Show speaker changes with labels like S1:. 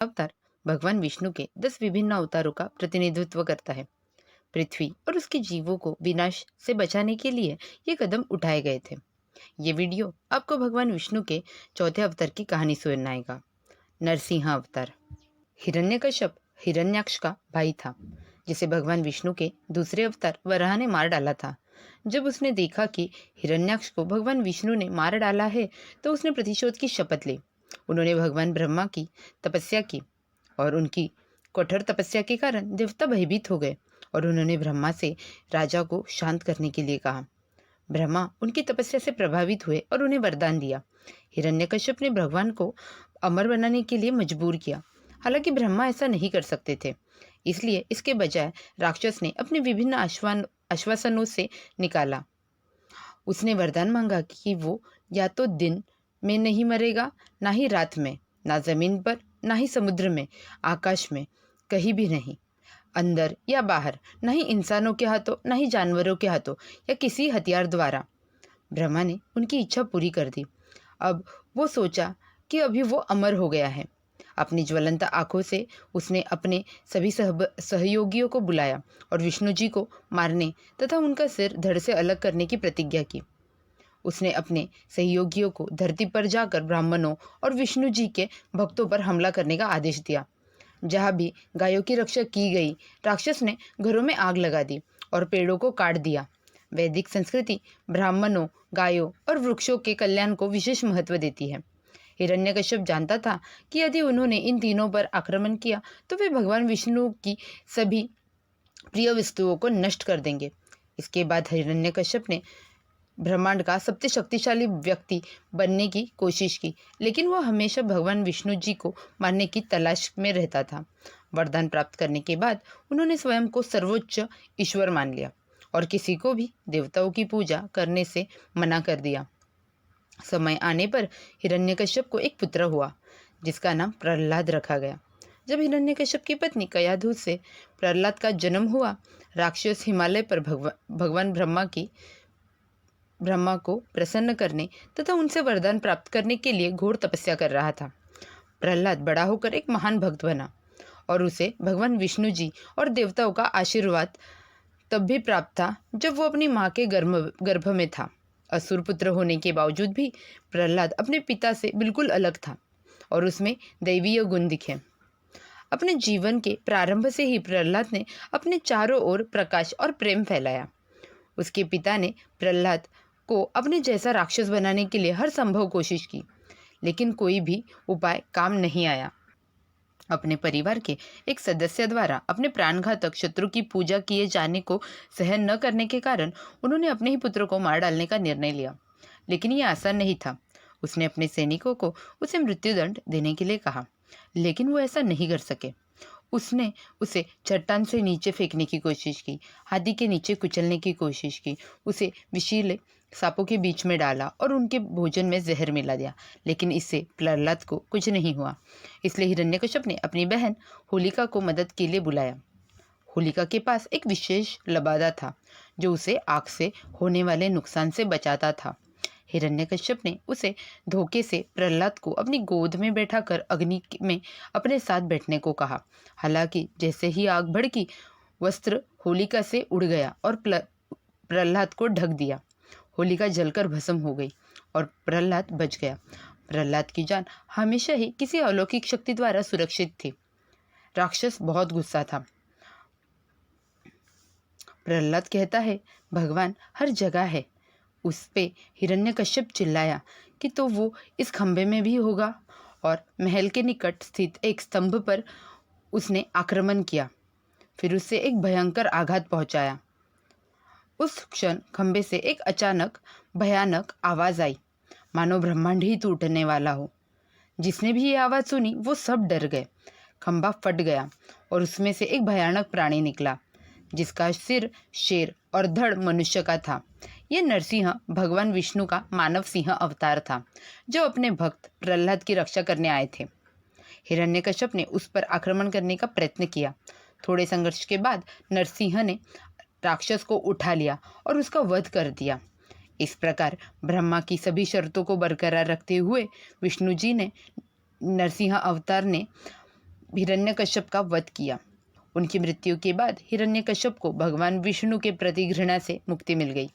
S1: अवतार भगवान विष्णु के 10 विभिन्न अवतारों का प्रतिनिधित्व करता है। पृथ्वी और उसके जीवों को विनाश से बचाने के लिए ये कदम उठाए गए थे। ये वीडियो आपको भगवान विष्णु के चौथे अवतार की कहानी सुनाएगा। नरसिंह अवतार। हिरण्यकश्यप हिरण्याक्ष का भाई था, जिसे भगवान विष्णु के दूसरे अवतार वराह ने मार डाला था। जब उसने देखा कि हिरण्याक्ष को भगवान विष्णु ने मार डाला है, तो उसने प्रतिशोध की शपथ ली। उन्होंने भगवान ब्रह्मा की तपस्या की और उनकी कठोर तपस्या के कारण देवता भयभीत हो गए और उन्होंने ब्रह्मा से राजा को शांत करने के लिए कहा। ब्रह्मा उनकी तपस्या से प्रभावित हुए और उन्हें वरदान दिया। हिरण्यकश्यप ने भगवान को अमर बनाने के लिए मजबूर किया। हालांकि ब्रह्मा ऐसा नहीं कर सकते थे, इसलिए इसके बजाय राक्षस ने अपने विभिन्न आश्वासनों से निकाला। उसने वरदान मांगा कि वो या तो दिन में नहीं मरेगा, ना ही रात में, ना जमीन पर, ना ही समुद्र में, आकाश में, कहीं भी नहीं, अंदर या बाहर, ना ही इंसानों के हाथों, ना ही जानवरों के हाथों या किसी हथियार द्वारा। ब्रह्मा ने उनकी इच्छा पूरी कर दी। अब वो सोचा कि अभी वो अमर हो गया है। अपनी ज्वलंत आंखों से उसने अपने सभी सहयोगियों को बुलाया और विष्णु जी को मारने तथा उनका सिर धड़ से अलग करने की प्रतिज्ञा की। उसने अपने सहयोगियों को धरती पर जाकर ब्राह्मणों और विष्णु जी के भक्तों पर हमला करने का आदेश दिया। जहाँ भी गायों की रक्षा की गई, राक्षस ने घरों में आग लगा दी और पेड़ों को काट दिया। वैदिक संस्कृति ब्राह्मणों, गायों और वृक्षों के कल्याण को विशेष महत्व देती है। हिरण्यकश्यप जानता था कि यदि उन्होंने इन तीनों पर आक्रमण किया तो वे भगवान विष्णु की सभी प्रिय वस्तुओं को नष्ट कर देंगे। इसके बाद हिरण्यकश्यप ने ब्रह्मांड का सबसे शक्तिशाली व्यक्ति बनने की कोशिश की, लेकिन वह हमेशा भगवान विष्णु जी को मारने की तलाश में रहता था। वरदान प्राप्त करने के बाद उन्होंने स्वयं को सर्वोच्च ईश्वर मान लिया और किसी को भी देवताओं की पूजा करने से मना कर दिया। समय आने पर हिरण्यकश्यप को एक पुत्र हुआ, जिसका नाम प्रहलाद रखा गया। जब हिरण्यकश्यप की पत्नी कयाधु से प्रहलाद का जन्म हुआ, राक्षस हिमालय पर भगवान ब्रह्मा को प्रसन्न करने तथा उनसे वरदान प्राप्त करने के लिए घोर तपस्या कर रहा था। प्रहलाद बड़ा होकर एक महान भक्त बना और उसे भगवान विष्णु जी और देवताओं का आशीर्वाद तब भी प्राप्त था जब वो अपनी माँ के गर्भ में था। असुर पुत्र होने के बावजूद भी प्रहलाद अपने पिता से बिल्कुल अलग था और उसमें दैवीय गुण दिखे। अपने जीवन के प्रारंभ से ही प्रहलाद ने अपने चारों ओर प्रकाश और प्रेम फैलाया। उसके पिता ने प्रहलाद को अपने जैसा राक्षस बनाने के लिए हर संभव कोशिश की, लेकिन कोई भी उपाय काम नहीं आया। अपने परिवार के एक सदस्य द्वारा अपने प्राणघातक शत्रु की पूजा किए जाने को सहन न करने के कारण उन्होंने अपने ही पुत्र को मार डालने का निर्णय लिया, लेकिन यह आसान नहीं था। उसने अपने सैनिकों को उसे मृत्युदंड देने के लिए कहा, लेकिन वो ऐसा नहीं कर सके। उसने उसे चट्टान से नीचे फेंकने की कोशिश की, हाथी के नीचे कुचलने की कोशिश की, उसे विषैले सांपों के बीच में डाला और उनके भोजन में जहर मिला दिया, लेकिन इससे प्रहलाद को कुछ नहीं हुआ। इसलिए हिरण्यकश्यप ने अपनी बहन होलिका को मदद के लिए बुलाया। होलिका के पास एक विशेष लबादा था जो उसे आग से होने वाले नुकसान से बचाता था। हिरण्यकश्यप ने उसे धोखे से प्रहलाद को अपनी गोद में बैठाकर अग्नि में अपने साथ बैठने को कहा। हालांकि जैसे ही आग भड़की, वस्त्र होलिका से उड़ गया और प्रहलाद को ढक दिया। होलिका जलकर भस्म हो गई और प्रहलाद बच गया। प्रहलाद की जान हमेशा ही किसी अलौकिक शक्ति द्वारा सुरक्षित थी। राक्षस बहुत गुस्सा था। प्रहलाद कहता है, भगवान हर जगह है। उस पे हिरण्यकश्यप चिल्लाया कि तो वो इस खंभे में भी होगा, और महल के निकट स्थित एक स्तंभ पर उसने आक्रमण किया, फिर उससे एक भयंकर आघात पहुंचाया। उस क्षण खंभे से एक अचानक भयानक आवाज आई, मानो ब्रह्मांड ही टूटने वाला हो। जिसने भी ये आवाज सुनी वो सब डर गए। खंभा फट गया और उसमें से एक भयानक प्राणी निकला, जिसका सिर शेर और धड़ मनुष्य का था। यह नरसिंह भगवान विष्णु का मानव सिंह अवतार था, जो अपने भक्त प्रहलाद की रक्षा करने आए थे। हिरण्यकश्यप ने उस पर आक्रमण करने का प्रयत्न किया। थोड़े संघर्ष के बाद नरसिंह ने राक्षस को उठा लिया और उसका वध कर दिया। इस प्रकार ब्रह्मा की सभी शर्तों को बरकरार रखते हुए विष्णु जी ने नरसिंह अवतार ने हिरण्यकश्यप का वध किया। उनकी मृत्यु के बाद हिरण्यकश्यप को भगवान विष्णु के प्रति घृणा से मुक्ति मिल गई।